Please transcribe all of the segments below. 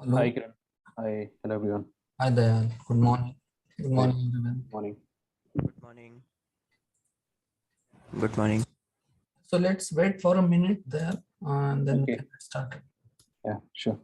Hi, Hello. Kiran. Hi, hello everyone. Hi Dayal. Good morning. Good Hi, morning, everyone. morning. Good morning. Good morning. So let's wait for a minute there and then we Okay, can get started. yeah, sure.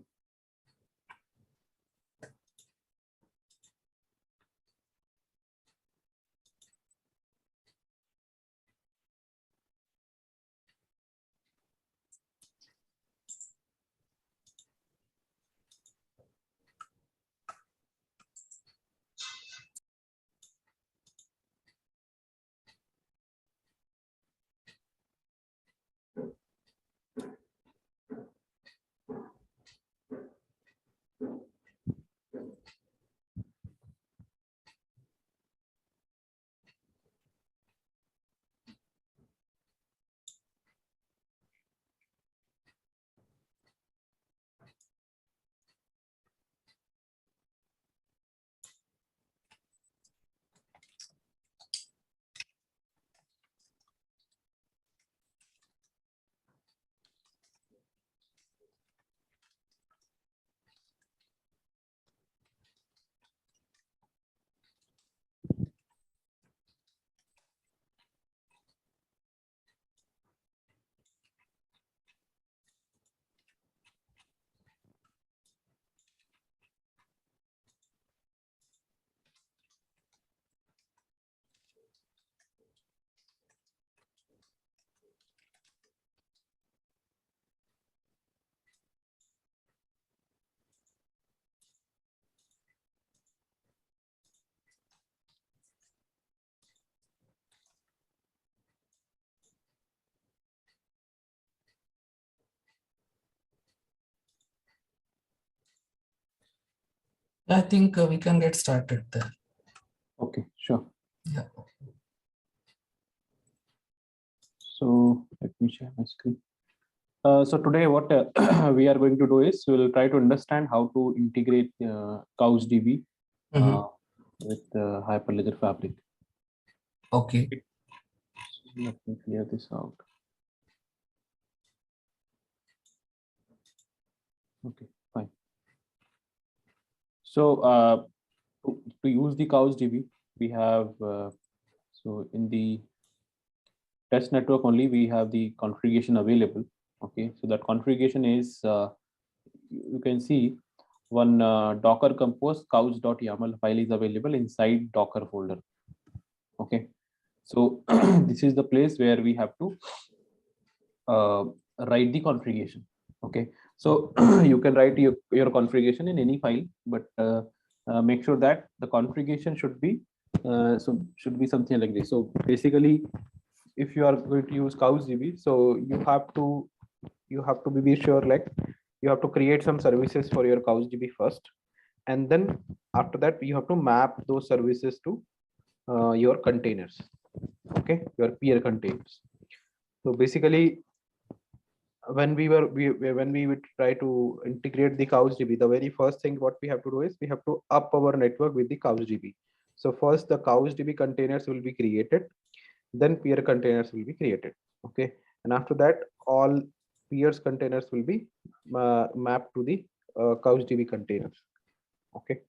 I think we can get started there. Okay, sure. Yeah. So let me share my screen. So today what we are going to do is we will try to understand how to integrate CouchDB Mhm. with Hyperledger Fabric. Okay. So let me clear this out. Okay, fine. So to use the CouchDB, we have so in the test network only we have the configuration available. Okay, so that configuration is you can see one docker compose couch.yaml file is available inside docker folder. Okay, so this is the place where we have to uh, write the configuration. Okay, so you can write your configuration in any file, but make sure that the configuration should be should be something like this. So basically, if you are going to use CouchDB, so you have to be sure, like you have to create some services for your CouchDB first, and then after that you have to map those services to your containers. Okay, your peer containers. So basically, when we would try to integrate the CouchDB, the very first thing what we have to do is we have to up our network with the CouchDB. So first the CouchDB containers will be created, then peer containers will be created. Okay, and after that all peers containers will be mapped to the CouchDB containers. Okay,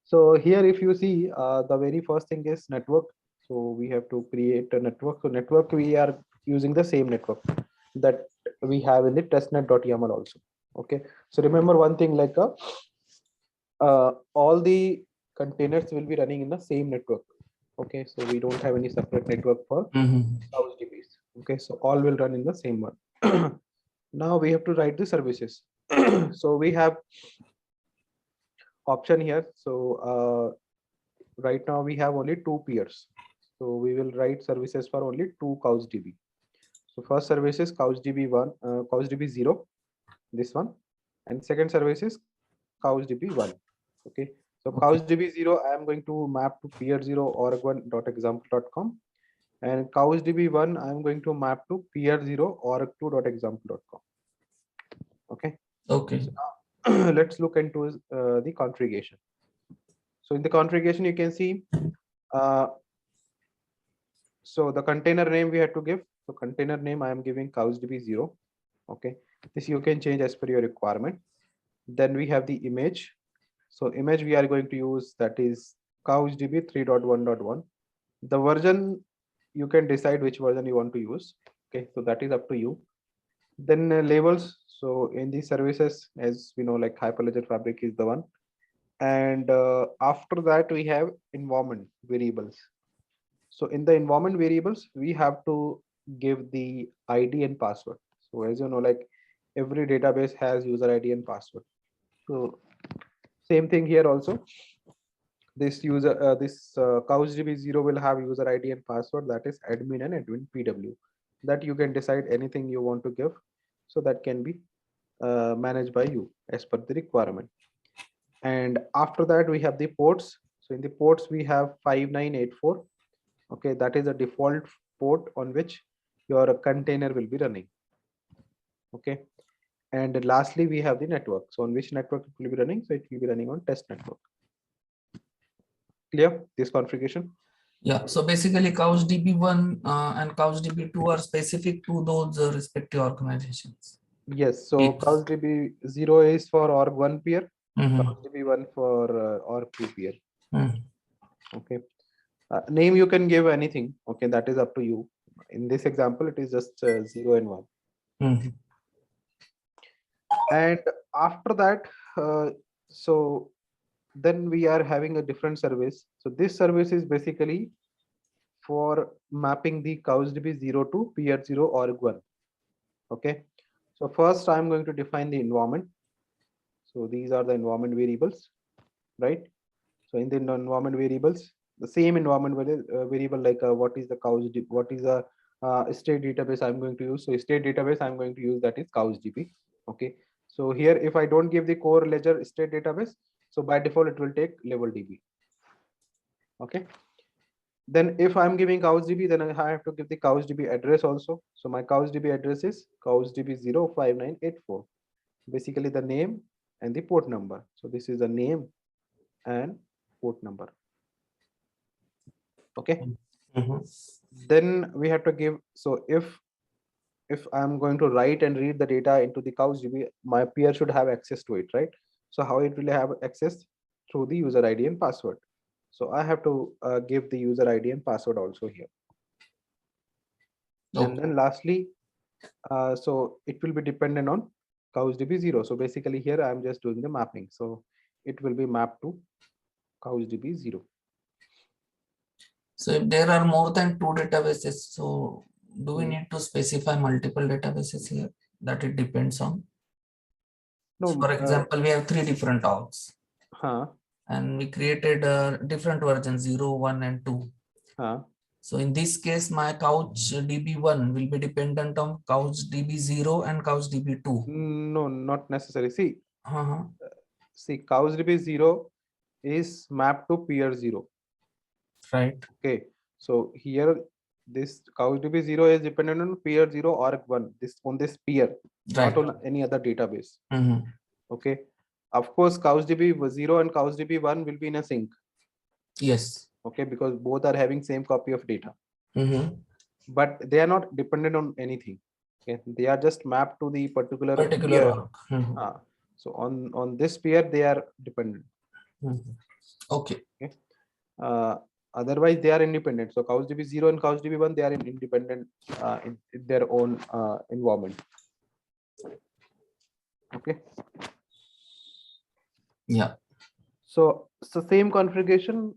so here if you see the very first thing is network. So we have to create a network. So network, we are using the same network that we have in the testnet.yaml also. Okay, so remember one thing, like all the containers will be running in the same network. Okay, so we don't have any separate network for CouchDBs. Okay, so all will run in the same one. Now we have to write the services. So we have option here. So right now we have only two peers. So we will write services for only two CouchDB. So first service is CouchDB1, CouchDB0, this one, and second service is CouchDB1. Okay, so CouchDB0 I am going to map to peer0 org1.example.com, and CouchDB1 I am going to map to peer0 org2.example.com. Okay. Okay. So now let's look into the configuration. So in the configuration you can see so the container name we have to give. So container name I am giving CouchDB0. Okay, this you can change as per your requirement. Then we have the image. So image we are going to use, that is CouchDB 3.1.1. The version, you can decide which version you want to use. Okay, so that is up to you. Then labels. So in these services, as we know, like Hyperledger Fabric is the one. And after that, we have environment variables. So in the environment variables, we have to give the ID and password. So as you know, like every database has user ID and password. So same thing here also. This CouchDB 0 will have user ID and password, that is admin and admin PW. That you can decide anything you want to give. So that can be managed by you as per the requirement. And after that, we have the ports. So in the ports, we have 5984. Okay, that is a default port on which your container will be running. Okay, and lastly, we have the network. So on which network it will be running? So it will be running on test network. Clear this configuration? Yeah, so basically CouchDB1 and CouchDB2 are specific to those respective organizations. Yes, so Yes. CouchDB 0 is for org1 peer, CouchDB 1 for org2 peer. Okay, name you can give anything. Okay, that is up to you. In this example, it is just 0 and 1. And after that, so then we are having a different service. So this service is basically for mapping the CouchDB 0 to peer 0 org1. Okay, so first I'm going to define the environment. So these are the environment variables, right? So in the environment variables, the same environment variable, like what is the CouchDB, what is the state database I'm going to use. So state database I'm going to use, that is CouchDB. Okay, so here if I don't give the core ledger state database, so by default it will take LevelDB. Okay, then if I'm giving CouchDB, then I have to give the CouchDB address also. So my CouchDB address is CouchDB 05984, basically the name and the port number. So this is the name and port number. Okay, then we have to give, so if I'm going to write and read the data into the CouchDB, my peer should have access to it, right? So how it will have access? Through the user ID and password. So I have to give the user ID and password also here. And then lastly, so it will be dependent on CouchDB 0. So basically here I'm just doing the mapping. So it will be mapped to CouchDB 0. So if there are more than 2 databases, so do we need to specify multiple databases here that it depends on? No, for example, we have 3 different orgs. And we created different versions 0, 1 and 2. So in this case, my CouchDB1 will be dependent on CouchDB 0 and CouchDB 2. No, not necessary. See, see, CouchDB 0 is mapped to peer 0. Right. Okay, so here this CouchDB 0 is dependent on peer 0 org1. This on this peer, right, not on any other database. Okay, of course, CouchDB 0 and CouchDB 1 will be in a sync. Yes. Okay, because both are having same copy of data. But they are not dependent on anything. Okay, they are just mapped to the particular peer. org. So on this peer they are dependent. Okay. Otherwise they are independent. So CouchDB 0 and CouchDB 1, they are independent in their own environment. Okay. Yeah. So same configuration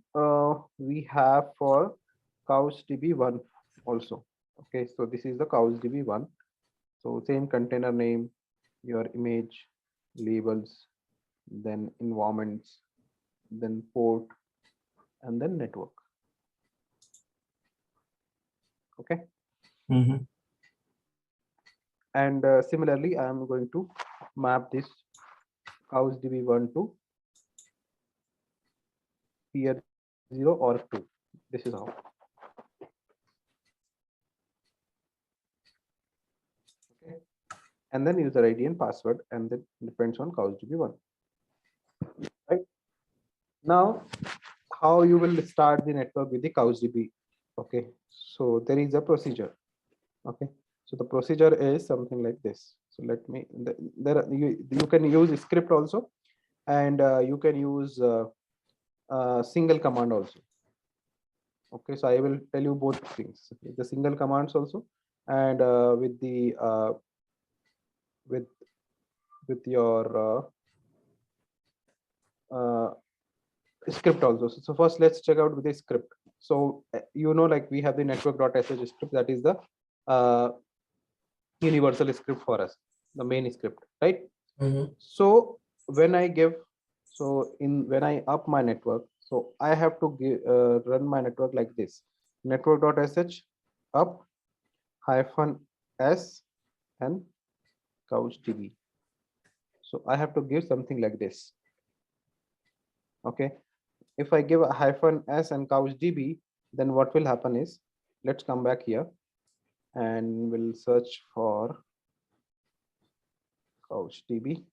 we have for CouchDB 1 also. Okay, so this is the CouchDB 1. So same container name, your image, labels, then environments, then port, and then network. Okay. And similarly, I am going to map this CouchDB 1 to peer 0 or 2. This is how. Okay. And then user ID and password, and then depends on CouchDB 1. Right. Now, how you will start the network with the CouchDB? Okay, so there is a procedure. Okay, so the procedure is something like this. So let me, you can use script also, and you can use single command also. Okay, so I will tell you both things, the single commands also, and with the with your script also. So first let's check out with the script. So like we have the network.sh script, that is the universal script for us, the main script, right? So when I give, when I up my network, so I have to give, run my network like this: network.sh up -s and CouchDB. So I have to give something like this. Okay, if I give a -s and CouchDB, then what will happen is, let's come back here and we'll search for CouchDB.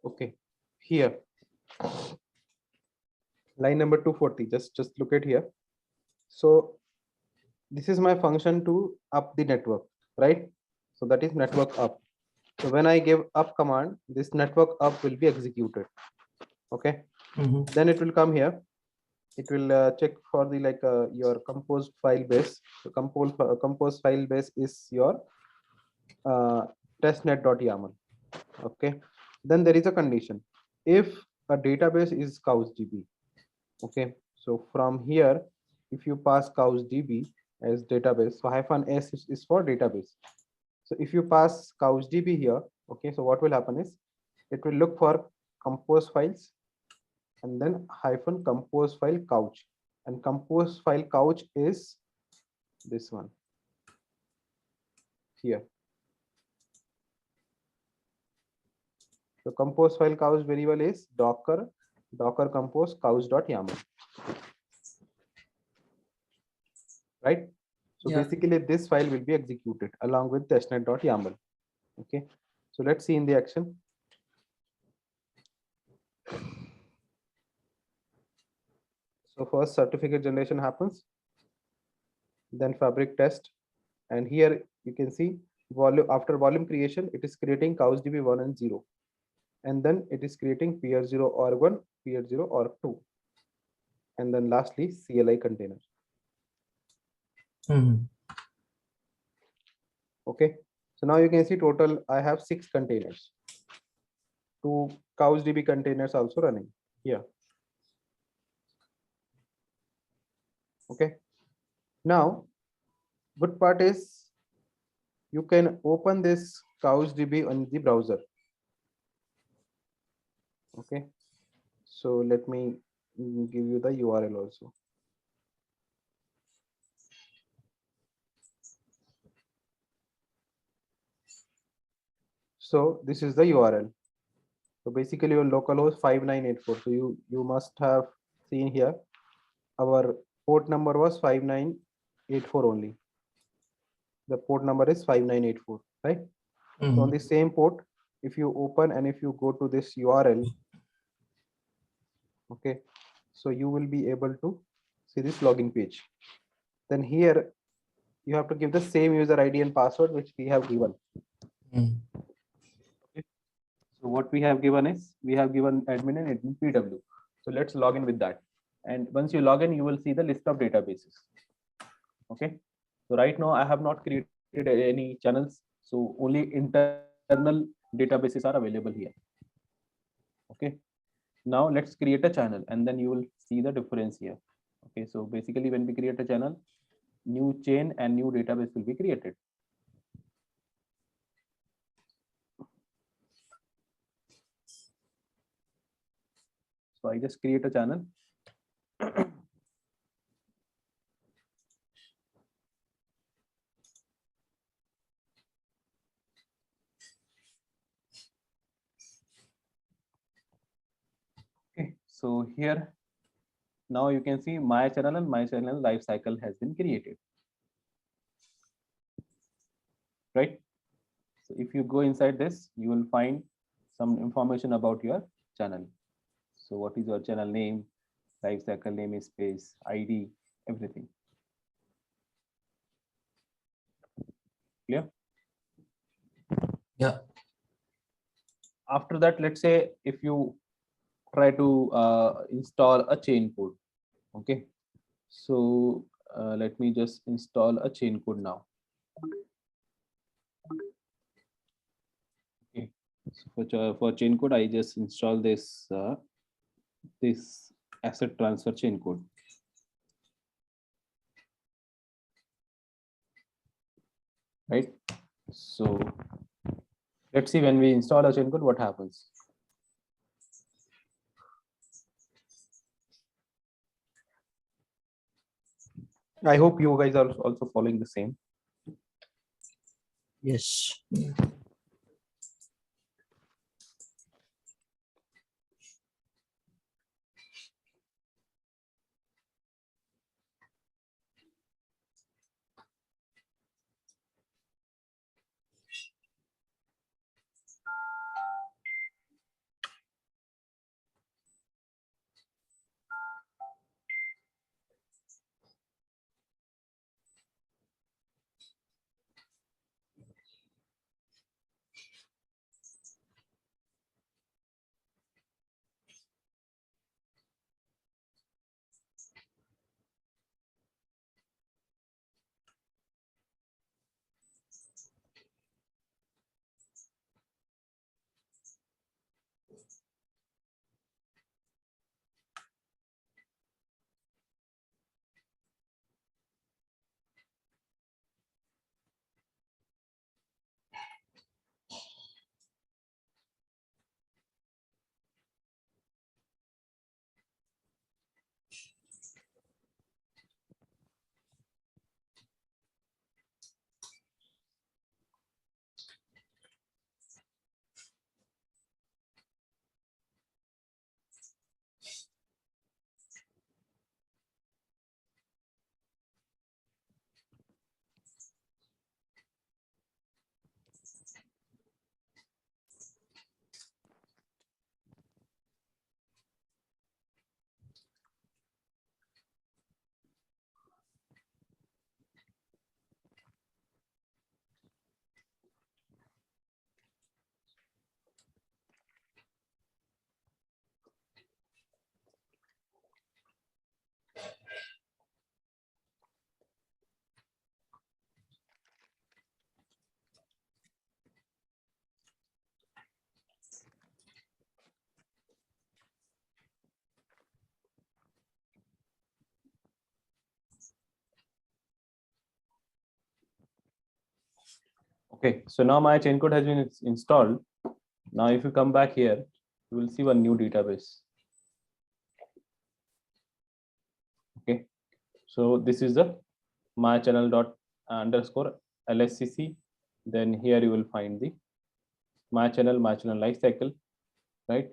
Okay, here, line number 240, just look at here. So this is my function to up the network, right? So that is network up. So when I give up command, this network up will be executed. Okay, then it will come here. It will check for the your composed file base. So composed file base is your testnet.yaml. Okay, then there is a condition: if a database is CouchDB. Okay, so from here, if you pass CouchDB as database, so -s is for database. So if you pass CouchDB here, okay, so what will happen is, it will look for compose files and then -compose file couch, and compose file couch is this one here. So compose file couch variable is docker compose couch.yaml, right? So basically this file will be executed along with testnet.yaml. Okay, so let's see in the action. So first certificate generation happens, then fabric test, and here you can see volume, after volume creation, it is creating CouchDB 1 and 0, and then it is creating peer 0 or 1, peer 0 or 2, and then lastly CLI container. Okay, so now you can see total I have 6 containers, 2 CouchDB containers also running here. Okay, now good part is you can open this CouchDB on the browser. Okay, so let me give you the URL also. So this is the URL. So basically your localhost 5984. So you must have seen here our port number was 5984 only. The port number is 5984, right? So on the same port, if you open and if you go to this URL, okay, so you will be able to see this login page. Then here you have to give the same user ID and password which we have given. Okay. So what we have given is, we have given admin and admin PW. So let's log in with that. And once you log in, you will see the list of databases. Okay, so right now I have not created any channels, so only internal databases are available here. Okay, now let's create a channel and then you will see the difference here. Okay, so basically when we create a channel, new chain and new database will be created. So I just create a channel. Okay, so here now you can see my channel and my channel life cycle has been created. Right? So if you go inside this, you will find some information about your channel. So what is your channel name, life cycle name, space, ID, everything. Clear? Yeah. After that, let's say if you try to install a chain code. Okay. So let me just install a chain code now. Okay. So for chain code, I just install this this asset transfer chain code. Right. So let's see when we install a chain code, what happens. I hope you guys are also following the same. Yes. Okay, so now my chain code has been installed. Now, if you come back here, you will see one new database. Okay, so this is the my channel dot underscore LSCC. Then here you will find the my channel life cycle, right?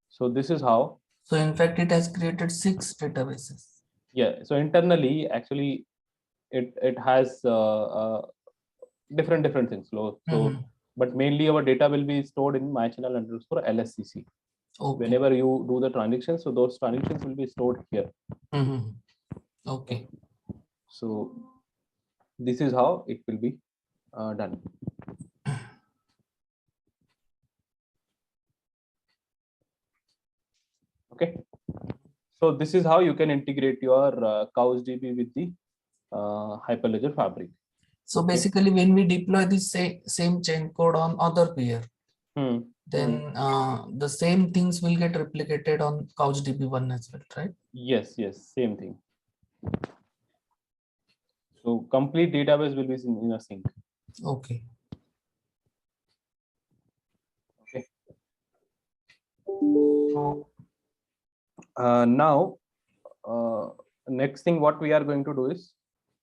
So this is how. So in fact, it has created 6 databases. Yeah. So internally, actually, it has different things. So but mainly our data will be stored in my channel underscore LSCC. Okay. Whenever you do the transactions, so those transactions will be stored here. Okay. So this is how it will be done. Okay. So this is how you can integrate your CouchDB with the Hyperledger Fabric. So basically, when we deploy this same chain code on other peer, then the same things will get replicated on CouchDB1 as well, right? Yes, same thing. So complete database will be in a sync. Okay. Okay. So Now, next thing what we are going to do is,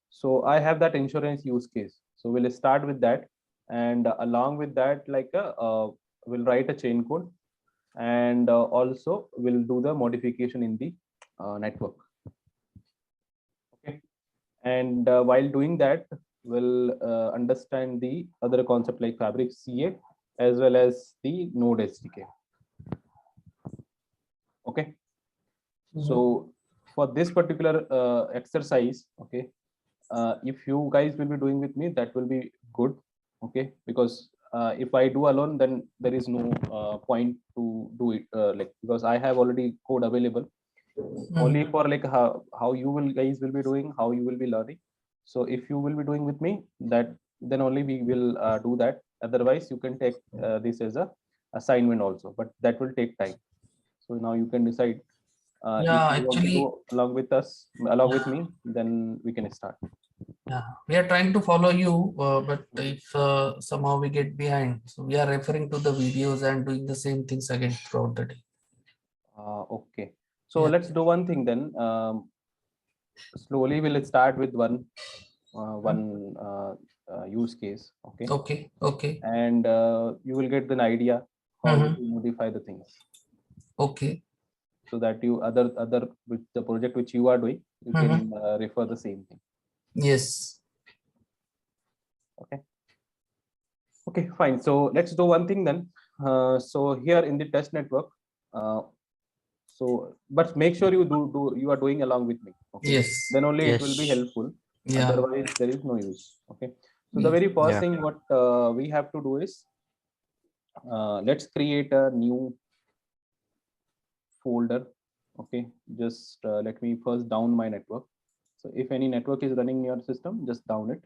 so I have that insurance use case. So we'll start with that, and along with that, like we'll write a chain code, and also we'll do the modification in the network. Okay, and while doing that, we'll understand the other concept like Fabric CA as well as the Node SDK. Okay, so for this particular exercise, okay, if you guys will be doing with me, that will be good. Okay, because if I do alone, then there is no point to do it, like, because I have already code available only for like how you will guys will be doing, how you will be learning. So if you will be doing with me, that then only we will do that. Otherwise, you can take this as a assignment also, but that will take time. So now you can decide if Yeah, you want to actually, go along with us, along with me, then we can start. yeah, we are trying to follow you, but if somehow we get behind, so we are referring to the videos and doing the same things again throughout the day. Okay, so Yeah. let's do one thing then. Slowly we'll start with one use case. Okay. Okay. Okay. And you will get an idea how to modify the things. Okay. So that you other with the project which you are doing, you can refer the same thing. Yes. Okay. Okay, fine. So let's do one thing then. So here in the test network, so but make sure you are doing along with me. Okay. Yes. Then only Yes. it will be helpful. Yeah. Otherwise, there is no use. Okay. So the very first thing what we have to do is let's create a new folder. Okay, just let me first down my network. So if any network is running in your system, just down it.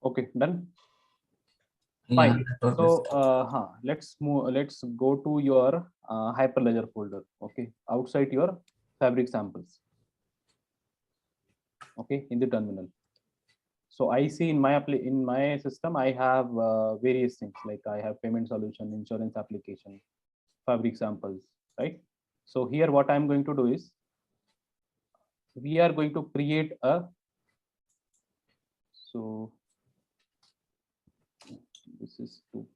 Okay, done. Fine. So let's move. Let's go to your Hyperledger folder. Okay, outside your Fabric samples. Okay, in the terminal. So I see in my system I have various things like I have payment solution, insurance application, Fabric samples, right? So here what I'm going to do is we are going to create a, so this is 2.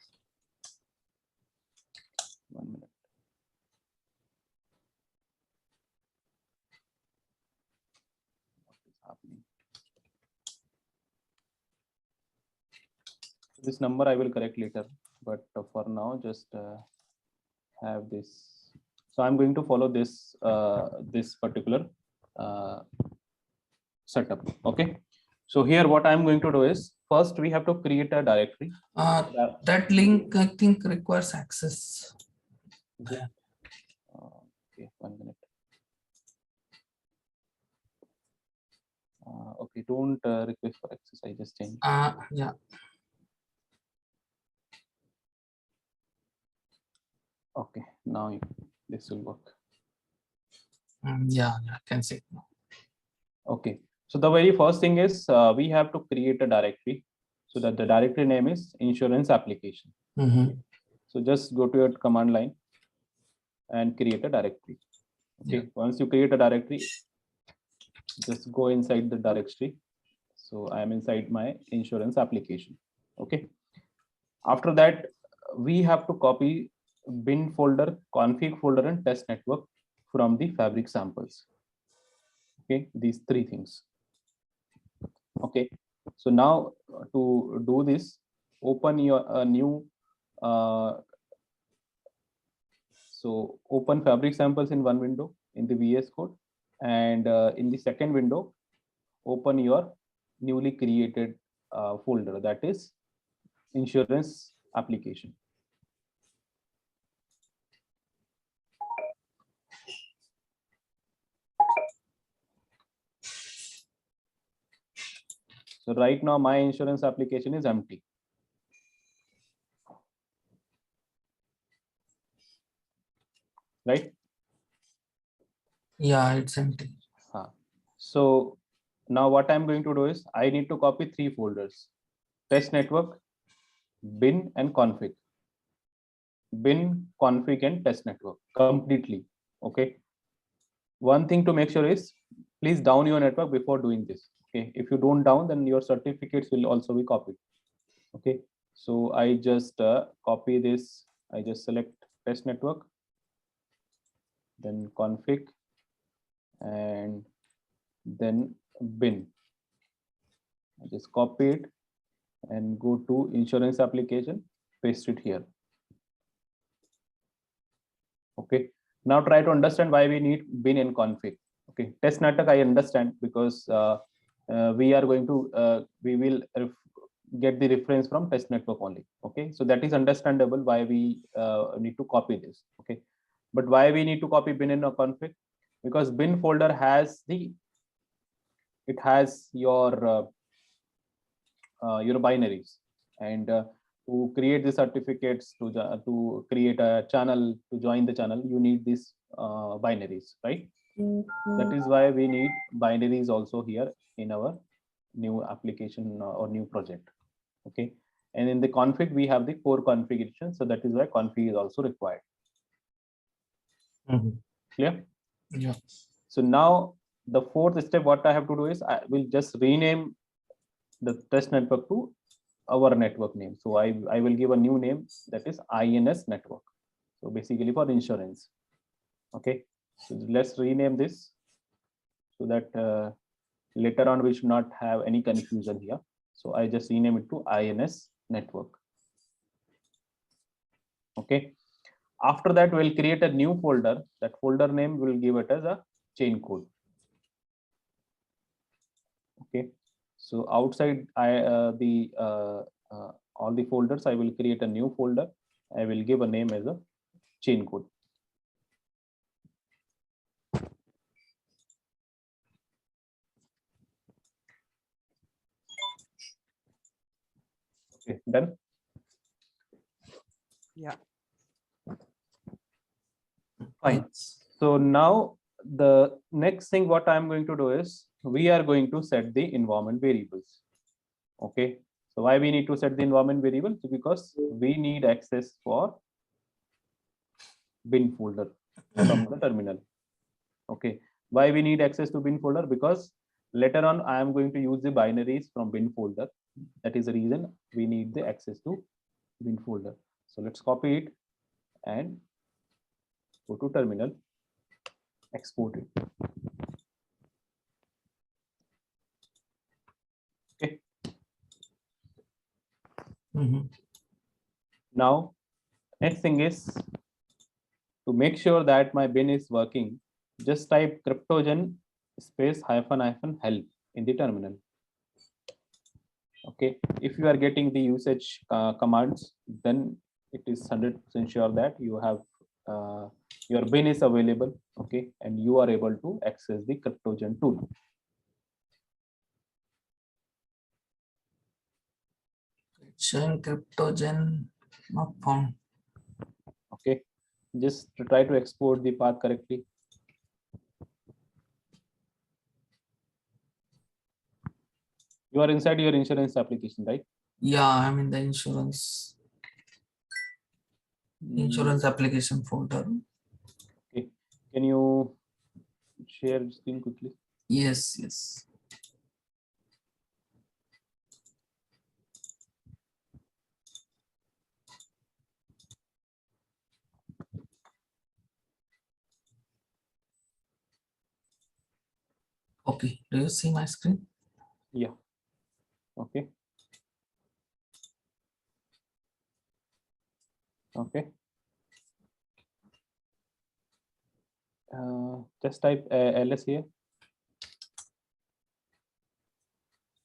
1 minute. What is happening? This number I will correct later, but for now just have this. So I'm going to follow this this particular setup. Okay. So here what I'm going to do is first we have to create a directory. That link I think requires access. Yeah. Okay, 1 minute. Okay, don't request for access. I just changed. Yeah. Okay, now this will work. Yeah, I can see it now. Okay, so the very first thing is we have to create a directory, so that the directory name is insurance application. So just go to your command line and create a directory. Okay, Yeah. once you create a directory, just go inside the directory. So I am inside my insurance application. Okay, after that we have to copy bin folder, config folder, and test network from the fabric samples. Okay, these 3 things. Okay, so now to do this, open your new so open fabric samples in one window in the VS Code, and in the second window open your newly created folder, that is insurance application. So right now my insurance application is empty. Right? Yeah, it's empty. So now what I'm going to do is I need to copy 3 folders: test network, bin, and config. Bin, config, and test network completely. Okay. One thing to make sure is please down your network before doing this. Okay. If you don't down, then your certificates will also be copied. Okay. So I just copy this. I just select test network, then config, and then bin. I just copy it and go to insurance application, paste it here. Okay, now try to understand why we need bin and config. Okay, test network I understand, because we are going to we will get the reference from test network only. Okay, so that is understandable why we need to copy this. Okay, but why we need to copy bin and config? Because bin folder has your binaries, and to create the certificates, to create a channel, to join the channel, you need these binaries, right? That is why we need binaries also here in our new application or new project. Okay, and in the config we have the core configuration, so that is why config is also required. Clear? Yeah. So now the 4th step, what I have to do is I will just rename the test network to our network name. So I will give a new name, that is INS network. So basically for insurance. Okay, so let's rename this so that later on we should not have any confusion here. So I just rename it to INS network. Okay, after that we'll create a new folder. That folder name will give it as a chain code. Okay, so outside all the folders, I will create a new folder. I will give a name as a chain code. Okay, done. Yeah. Fine. So now the next thing what I'm going to do is we are going to set the environment variables. Okay, so why we need to set the environment variables? Because we need access for bin folder. from the terminal. Okay, why we need access to bin folder? Because later on I am going to use the binaries from bin folder. That is the reason we need the access to bin folder. So let's copy it and go to terminal, export it. Okay. Now, next thing is to make sure that my bin is working, just type cryptogen space -- help in the terminal. Okay, if you are getting the usage commands, then it is 100% sure that you have your bin is available. Okay, and you are able to access the cryptogen tool. Showing cryptogen not found. Okay, just try to export the path correctly. You are inside your insurance application, right? Yeah, I'm in the insurance application folder. Okay, can you share the screen quickly? Yes. Okay, do you see my screen? Yeah. Okay. Okay. Just type ls here.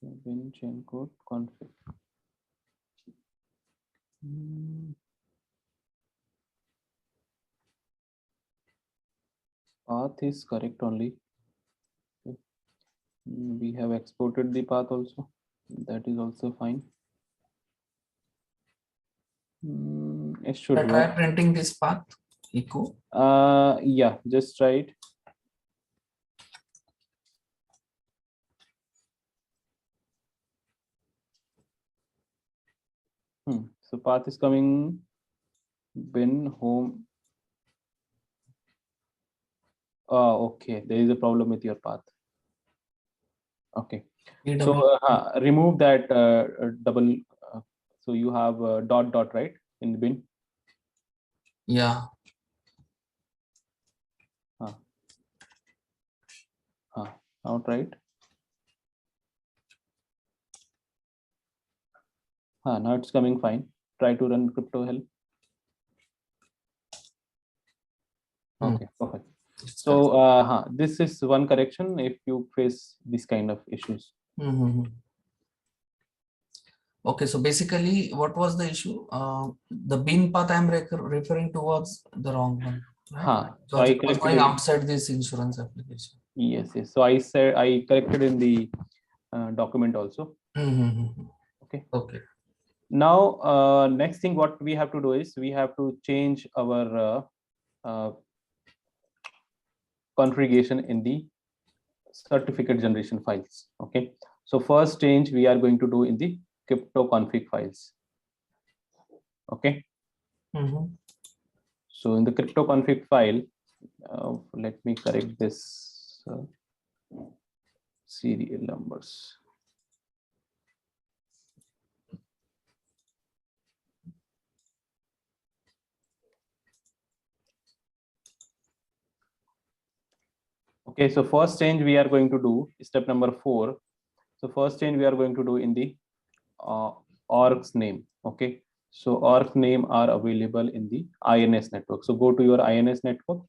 Bin chain code config. Path is correct only. Okay. We have exported the path also. That is also fine. It should Try work. printing this path. Echo. Yeah, just try it. So path is coming bin home. Okay, there is a problem with your path. Okay, so remove that double. So you have dot right in the bin. Yeah. Out right. Now it's coming fine. Try to run crypto help. Okay, perfect. So this is one correction if you face this kind of issues. Okay, so basically what was the issue? The bin path I'm referring to was the wrong one, right? So I was going outside this insurance application. Yes. So I said I corrected in the document also. Okay. Now next thing what we have to do is we have to change our configuration in the certificate generation files. Okay, so first change we are going to do in the crypto config files. Okay. So in the crypto config file, let me correct this serial numbers. Okay, so first change we are going to do step number 4. So first change we are going to do in the org's name. Okay, so org name are available in the INS network. So go to your INS network,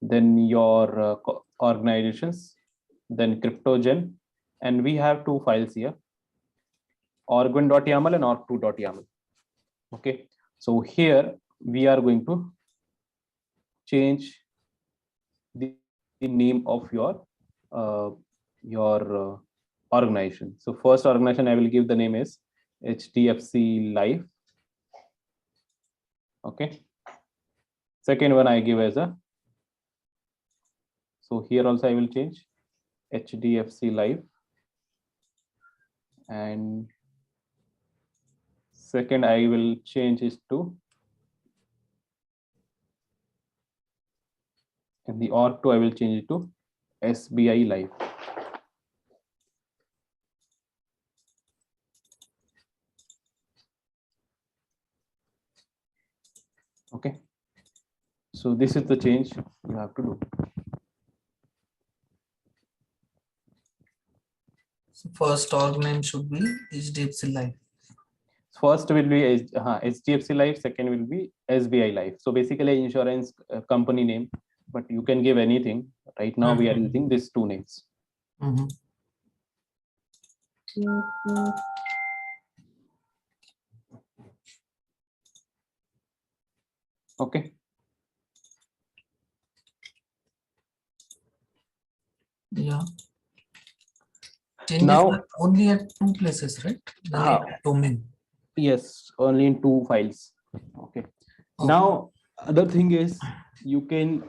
then your organizations, then cryptogen, and we have two files here, org1.yaml and org2.yaml. Okay, so here we are going to change the name of your organization. So first organization I will give the name is HDFC Life. Okay, second one I give as a, so here also I will change HDFC Life, and second I will change it to And the org2 I will change it to SBI Live. Okay, so this is the change you have to do. So first org name should be HDFC Live. First will be HDFC Live, second will be SBI Live. So basically insurance company name, but you can give anything. Right now we are using these two names. Okay. Yeah. Now only at two places, right? Domain. Yes, only in two files. Okay. Now other thing is you can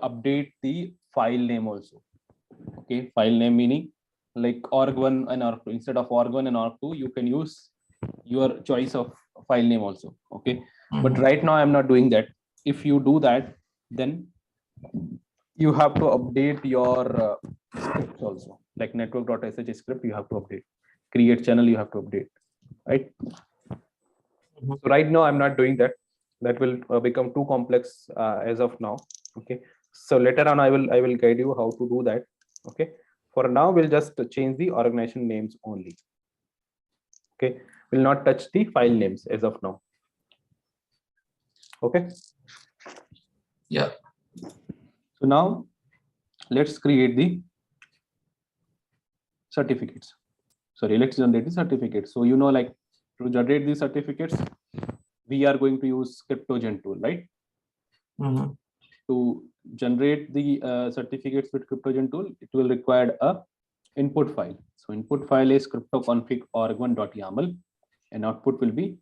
update the file name also. Okay, file name meaning like org1 and org2. Instead of org1 and org2, you can use your choice of file name also. Okay, but right now I'm not doing that. If you do that, then you have to update your scripts also, like network.sh script you have to update, create channel you have to update, right? So right now I'm not doing that. That will become too complex as of now. Okay, so later on I will guide you how to do that. Okay, for now we'll just change the organization names only. Okay, we'll not touch the file names as of now. Okay, yeah. So now let's create the certificates. Sorry, let's generate the certificates. So you know, like to generate the certificates, we are going to use CryptoGen tool, right? To generate the certificates with CryptoGen tool, it will require a input file. So input file is cryptoconfig org1.yaml, and output will be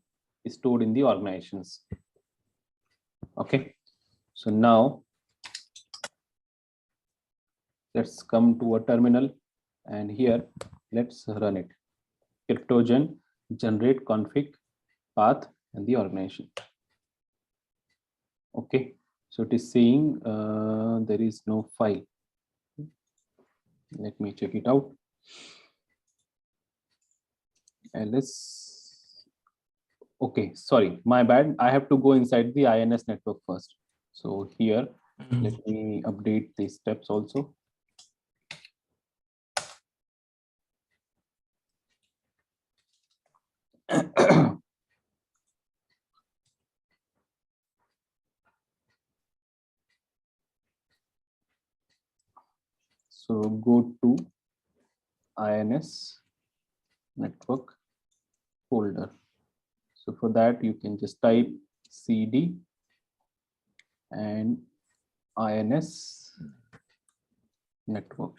stored in the organizations. Okay, so now let's come to a terminal, and here let's run it. CryptoGen generate config path and the organization. Okay, so it is saying there is no file. Let me check it out. LS. Okay, sorry, my bad. I have to go inside the INS network first. So here, let me update these steps also. So go to INS network folder. So for that, you can just type cd and INS network.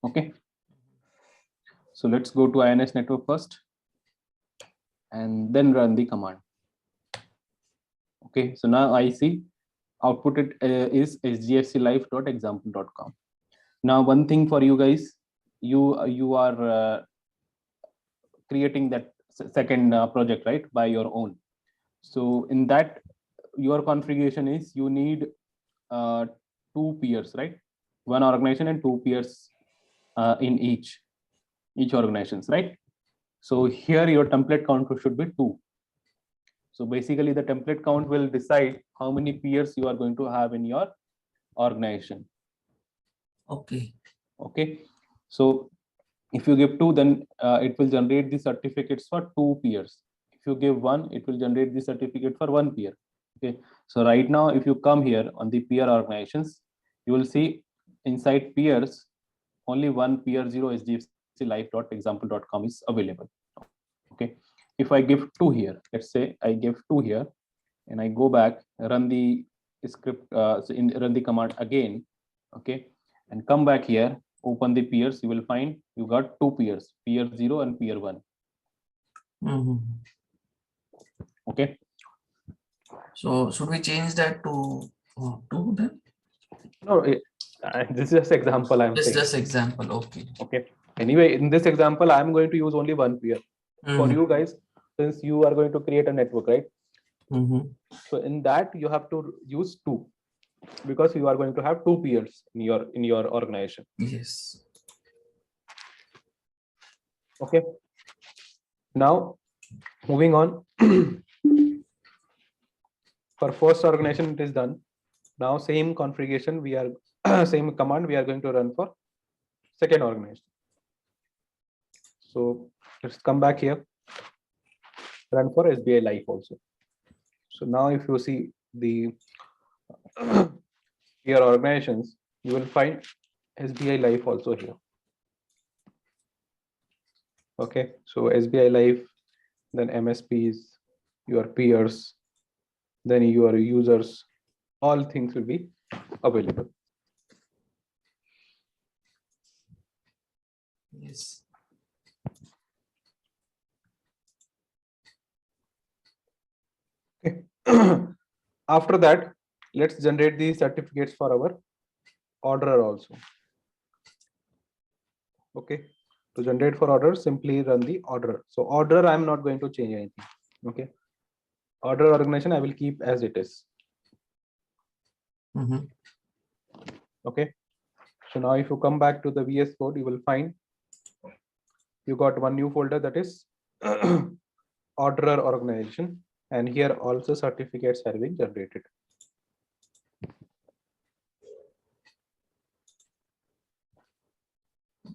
Okay. So let's go to INS network first and then run the command. Okay, so now I see output is sgfclive.example.com. Now one thing for you guys, you are creating that second project, right, by your own. So in that, your configuration is you need two peers, right? One organization and two peers in each organizations, right? So here your template count should be 2. So basically the template count will decide how many peers you are going to have in your organization. Okay. Okay. So if you give 2, then it will generate the certificates for 2 peers. If you give 1, it will generate the certificate for 1 peer. Okay. So right now, if you come here on the peer organizations, you will see inside peers, only one peer 0 sgfclive.example.com is available. Okay. If I give 2 here, let's say I give 2 here, and I go back, run the script, run the command again, okay, and come back here, open the peers, you will find you got 2 peers, peer 0 and peer 1. Okay. So should we change that to 2 then? No, this is just example I'm saying. Just example. Okay. Okay. Anyway, in this example, I'm going to use only one peer. For you guys, since you are going to create a network, right? So in that you have to use two, because you are going to have two peers in your organization. Yes. Okay. Now moving on. For first organization it is done. Now same configuration we are same command we are going to run for second organization. So let's come back here, run for SBI Life also. So now if you see the your organizations, you will find SBI Life also here. Okay, so SBI Life, then MSPs, your peers, then your users, all things will be available. Yes. Okay. After that, let's generate the certificates for our orderer also. Okay, to generate for order, simply run the order. So order, I'm not going to change anything. Okay, order organization I will keep as it is. Okay, so now if you come back to the VS Code, you will find you got one new folder, that is orderer organization, and here also certificates are being generated.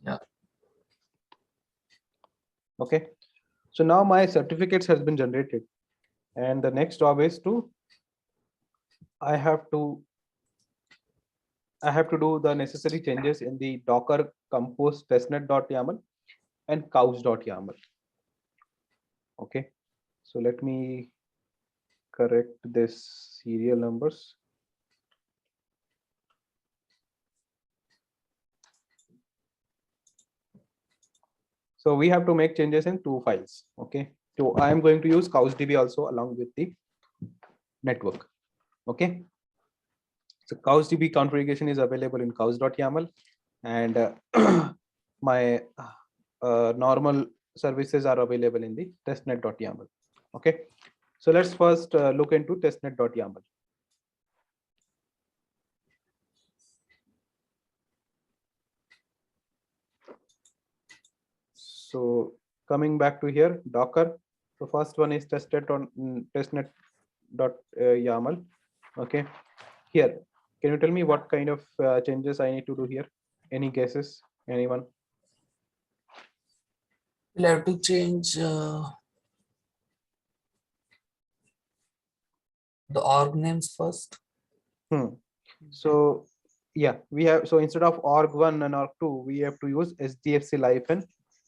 Yeah. Okay, so now my certificates has been generated, and the next job is to I have to do the necessary changes in the Docker compose testnet.yaml and couch.yaml. Okay, so let me correct this serial numbers. So we have to make changes in two files. Okay, so I am going to use CouchDB also along with the network. Okay, so CouchDB configuration is available in couch.yaml, and my normal services are available in the testnet.yaml. Okay, so let's first look into testnet.yaml. So coming back to here, Docker. So first one is tested on testnet.yaml. Okay, here, can you tell me what kind of changes I need to do here? Any guesses? Anyone? We'll have to change the org names first. So yeah, we have, so instead of org1 and org2, we have to use SDFC Life and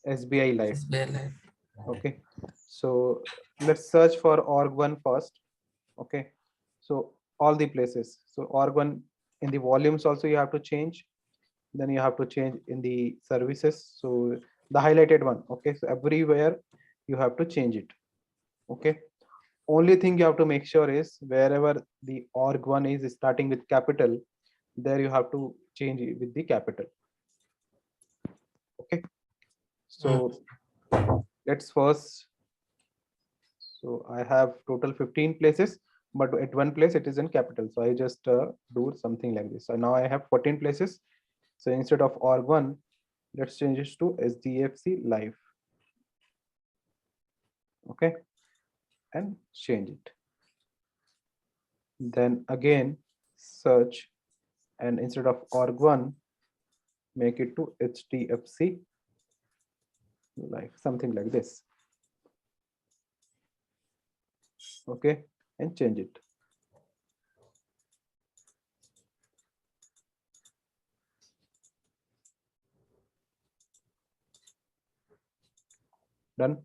SBI Life. SBI Life. Okay, so let's search for org1 first. Okay, so all the places, so org1 in the volumes also you have to change, then you have to change in the services, so the highlighted one. Okay, so everywhere you have to change it. Okay, only thing you have to make sure is wherever the org1 is starting with capital, there you have to change it with the capital. Okay, so let's first, so I have total 15 places, but at one place it is in capital, so I just do something like this. So now I have 14 places, so instead of org1, let's change it to SDFC Life. Okay, and change it. Then again search, and instead of org1, make it to HDFC Life, something like this. Okay, and change it. Done.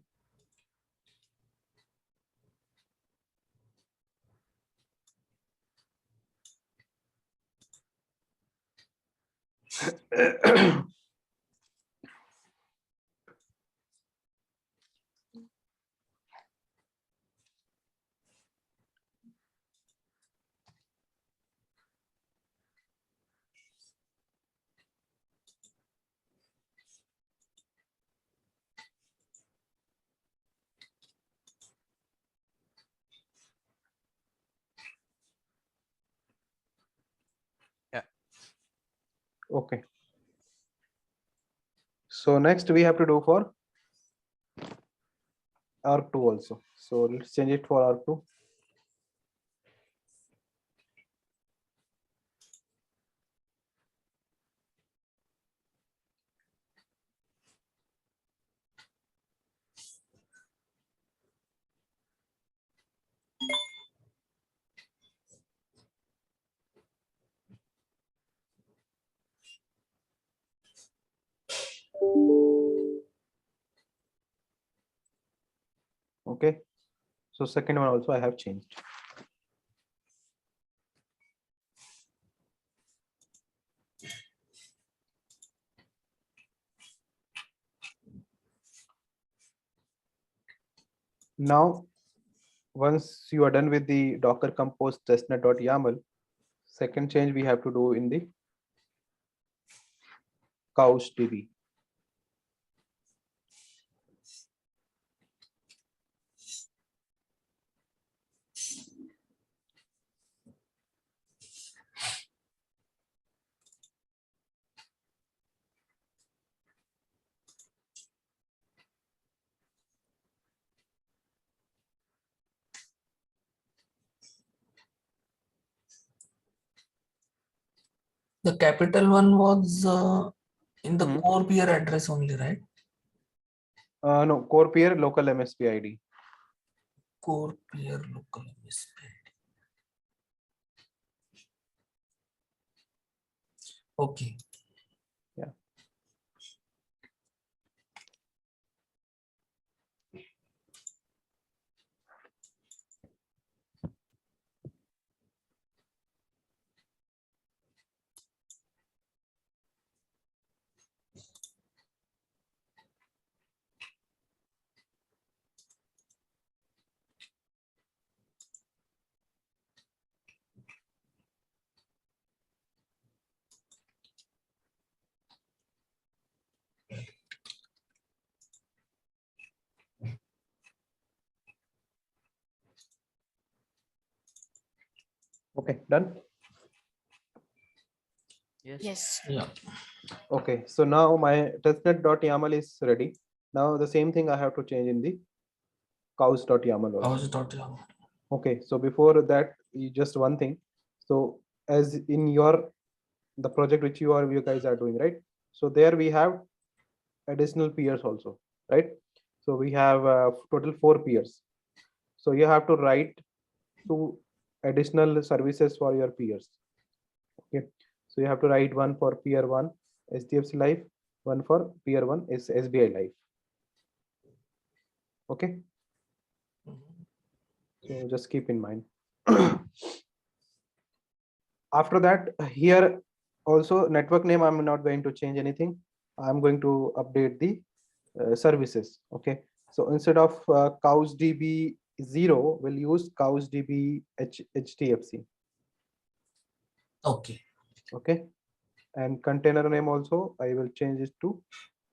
Okay. So next we have to do for R2 also. So let's change it for R2. Okay. So second one also I have changed. Now, once you are done with the Docker Compose testnet.yaml, second change we have to do in the CouchDB. The capital one was in the core peer address only, right? No, core peer local MSP ID. Core peer local MSP. Okay. Yeah. Okay, done. Yes. Yeah. Okay, so now my testnet.yaml is ready. Now the same thing I have to change in the couch.yaml also. Okay, so before that, just one thing. So as in the project which you guys are doing, right? So there we have additional peers also, right? So we have total 4 peers. So you have to write 2 additional services for your peers. Okay, so you have to write one for peer 1 HDFC Life, one for peer 1 is SBI Life. Okay, so just keep in mind. After that, here also network name, I'm not going to change anything. I'm going to update the services. Okay, so instead of CouchDB 0, we'll use CouchDB HDFC. Okay. Okay, and container name also I will change it to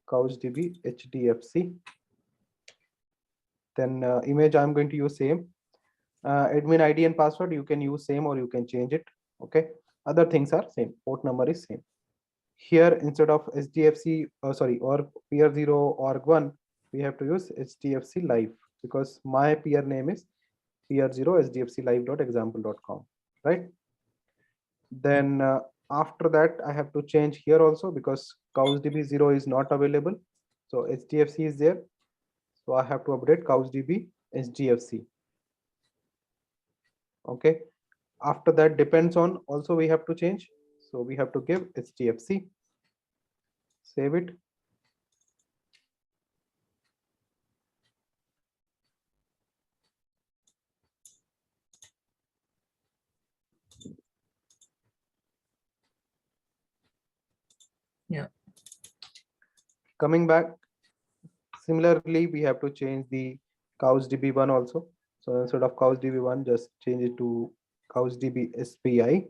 CouchDB HDFC. Then image I'm going to use same. Admin ID and password you can use same or you can change it. Okay, other things are same. Port number is same. Here instead of SDFC or peer 0 org 1, we have to use HDFC Live because my peer name is peer 0 sdfclive.example.com, right? Then after that I have to change here also because CouchDB 0 is not available. So HDFC is there. So I have to update CouchDB HDFC. Okay. After that depends on also we have to change. So we have to give HDFC. Save it. Yeah. Coming back, similarly, we have to change the CouchDB1 also. So instead of CouchDB1, just change it to CouchDB SPI.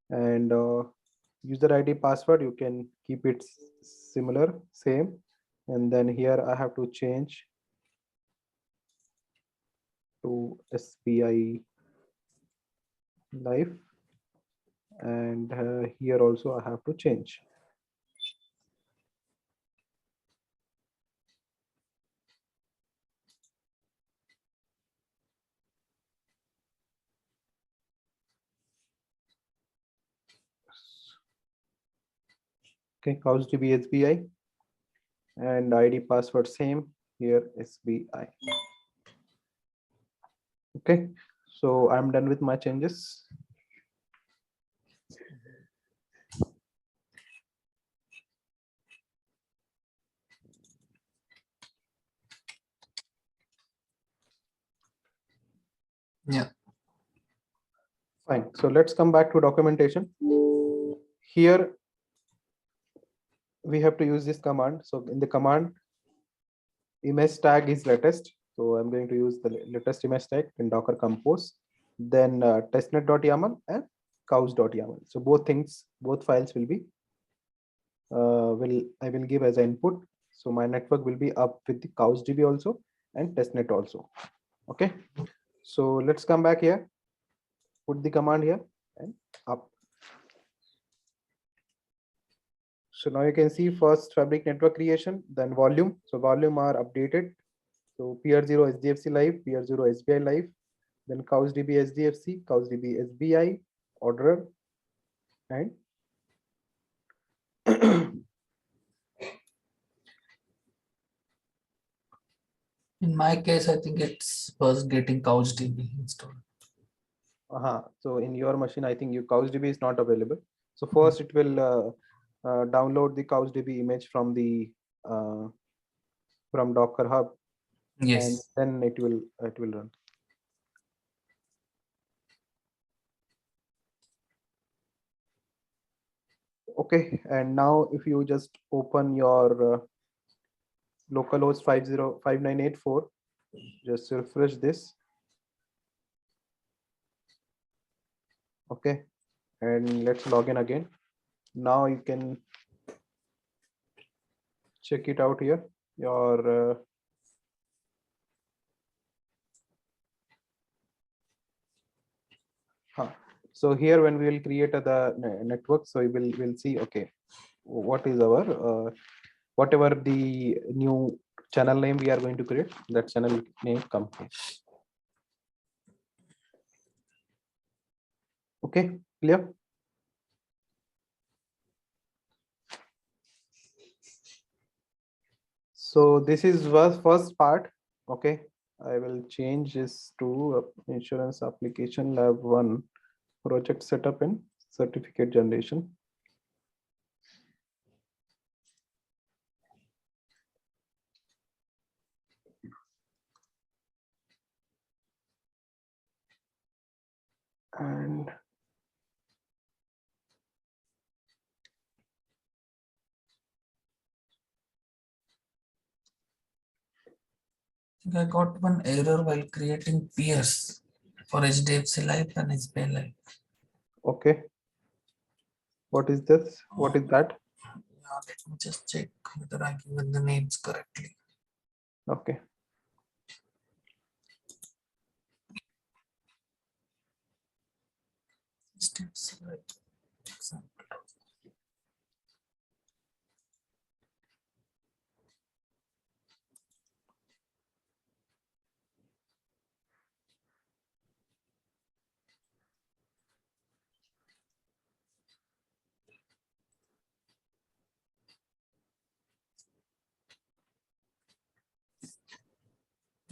And user ID password, you can keep it similar, same. And then here I have to change to SPI Life. and here also I have to change. Okay, CouchDB SBI and ID password same here SBI. Okay, so I'm done with my changes. Yeah. Fine. So let's come back to documentation. Here we have to use this command. So in the command, image tag is latest. So I'm going to use the latest image tag in Docker Compose, then testnet.yaml and couch.yaml. So both things, both files will be I will give as an input. So my network will be up with the CouchDB also and testnet also. Okay. So let's come back here. Put the command here and up. So now you can see first Fabric network creation, then volume. So volume are updated. So PR0 SDFC live, PR0 SBI live, then CouchDB SDFC, CouchDB SBI, orderer, and In my case, I think it's first getting CouchDB installed. So in your machine, I think your CouchDB is not available. So first it will download the CouchDB image from the from Docker Hub. Yes. And then it will run. Okay, and now if you just open your localhost 505984, just refresh this. Okay, and let's log in again. Now you can check it out here. Your so here when we will create the network, so we'll see, okay, what is our whatever the new channel name we are going to create, that channel name come here. Okay, clear? So this is was first part. Okay, I will change this to insurance application lab 1 project setup and certificate generation. And I got one error while creating peers for HDFC Life and SBI Life. okay, what is this? What is that? Yeah, let me just check whether I given the names correctly. Okay. HDFC Life example.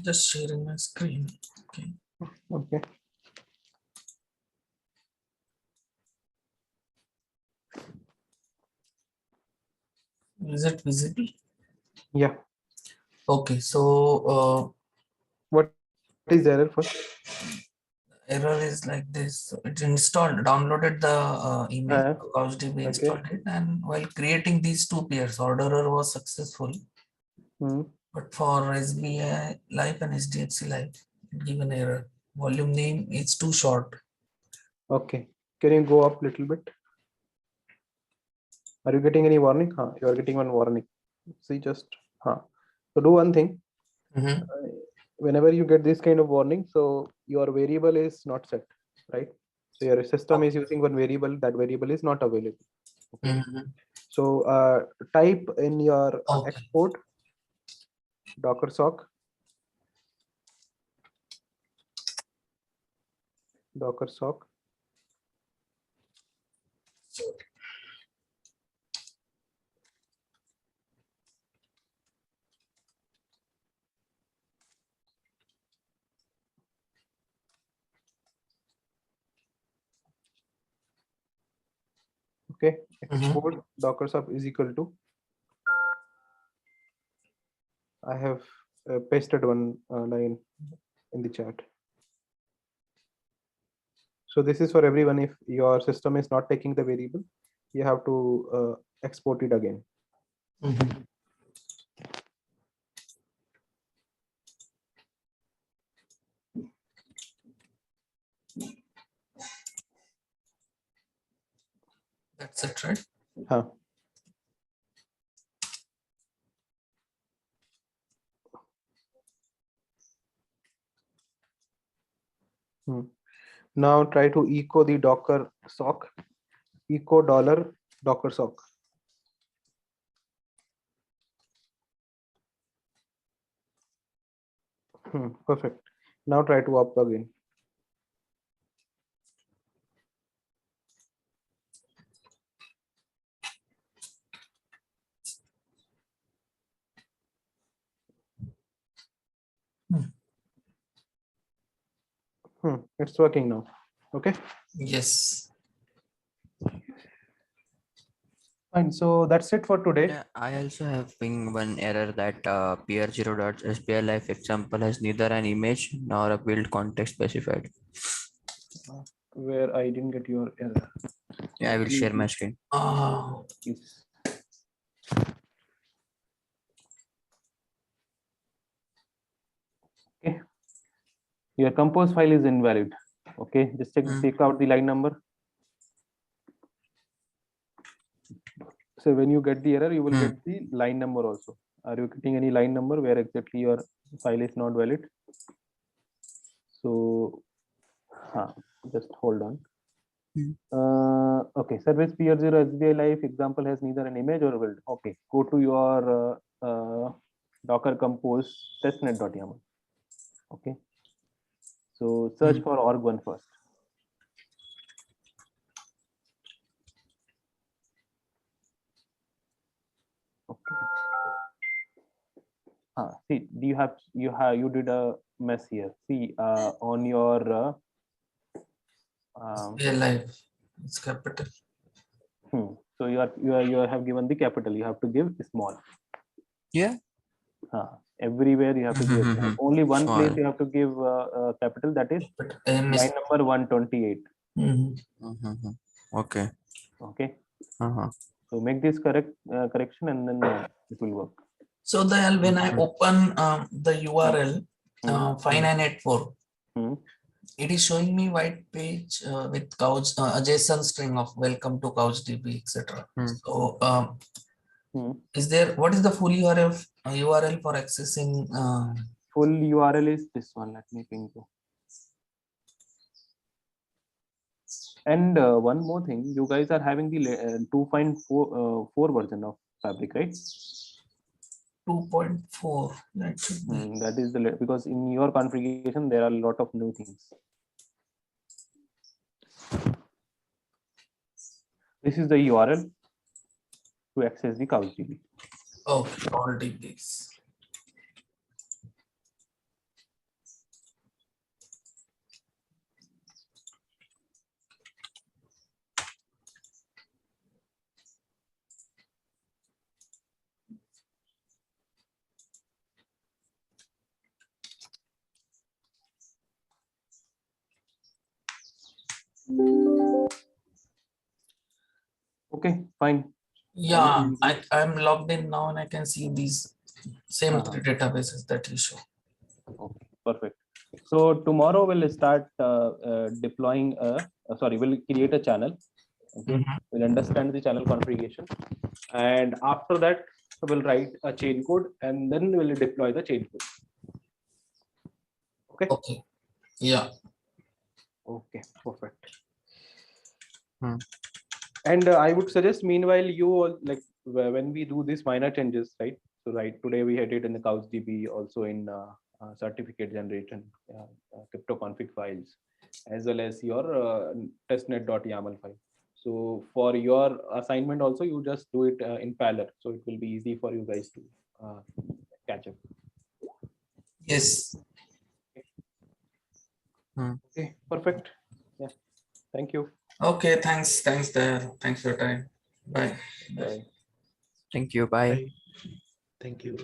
Just sharing my screen. Okay. Okay. Is it visible? Yeah. Okay. So what is the error first? Error is like this. It installed, downloaded the email, CouchDB installed it, and while creating these two pairs, orderer was successful. But for SBI Life and HDFC Life, it given error. Volume name is too short. Okay. Can you go up a little bit? Are you getting any warning? You are getting one warning. See, just so do one thing. Whenever you get this kind of warning, so your variable is not set, right? So your system is using one variable, that variable is not available. Okay. So type in your export docker sock okay, export docker sock is equal to, I have pasted one line in the chat. So this is for everyone. If your system is not taking the variable, you have to export it again. That's it, right? Huh. Now try to echo the docker sock, echo dollar docker sock. Perfect. Now try to opt again. It's working now. Okay. Yes. Fine. So that's it for today. Yeah, I also have ping one error that pr0.splife example has neither an image nor a build context specified. Where I didn't get your error. Yeah, I will share my screen. Yes. Okay. Your compose file is invalid. Okay, just take out the line number. So when you get the error, you will get the line number also. Are you getting any line number where exactly your file is not valid? So just hold on. Okay, service PR0 SBI Life example has neither an image or a build. Okay, go to your Docker compose testnet.yaml. Okay, so search for org1 first. Okay. See, you did a mess here. See, on your life, it's capital. So you have given the capital. You have to give small. Yeah. Everywhere you have to give small. Only one Small. place you have to give capital. That is line number 128. Okay. Okay. So make this correction and then it will work. So when I open the URL 5984, it is showing me white page with couch a JSON string of welcome to CouchDB, etc. So what is the full URL for accessing? Full URL is this one. Let me ping you. And one more thing, you guys are having the 2.4 version of Fabric, right? 2.4. That is because in your configuration there are a lot of new things. This is the URL to access the CouchDB. Okay, all DBs. Okay, fine. Yeah, I'm logged in now and I can see these same three databases that you show. Okay, perfect. So tomorrow we'll start deploying we'll create a channel. Okay, we'll understand the channel configuration, and after that we'll write a chain code and then we'll deploy the chain code. Okay. Okay. Yeah. Okay, perfect. And I would suggest meanwhile you all, like when we do these minor changes, right? So right today we had it in the CouchDB, also in certificate generation, crypto config files, as well as your testnet.yaml file. So for your assignment also, you just do it in parallel. So it will be easy for you guys to catch up. Yes. Okay, perfect. Yeah, thank you. Okay, thanks. Thanks there. Thanks for your time. Bye. Bye. Thank you. Bye. Thank you.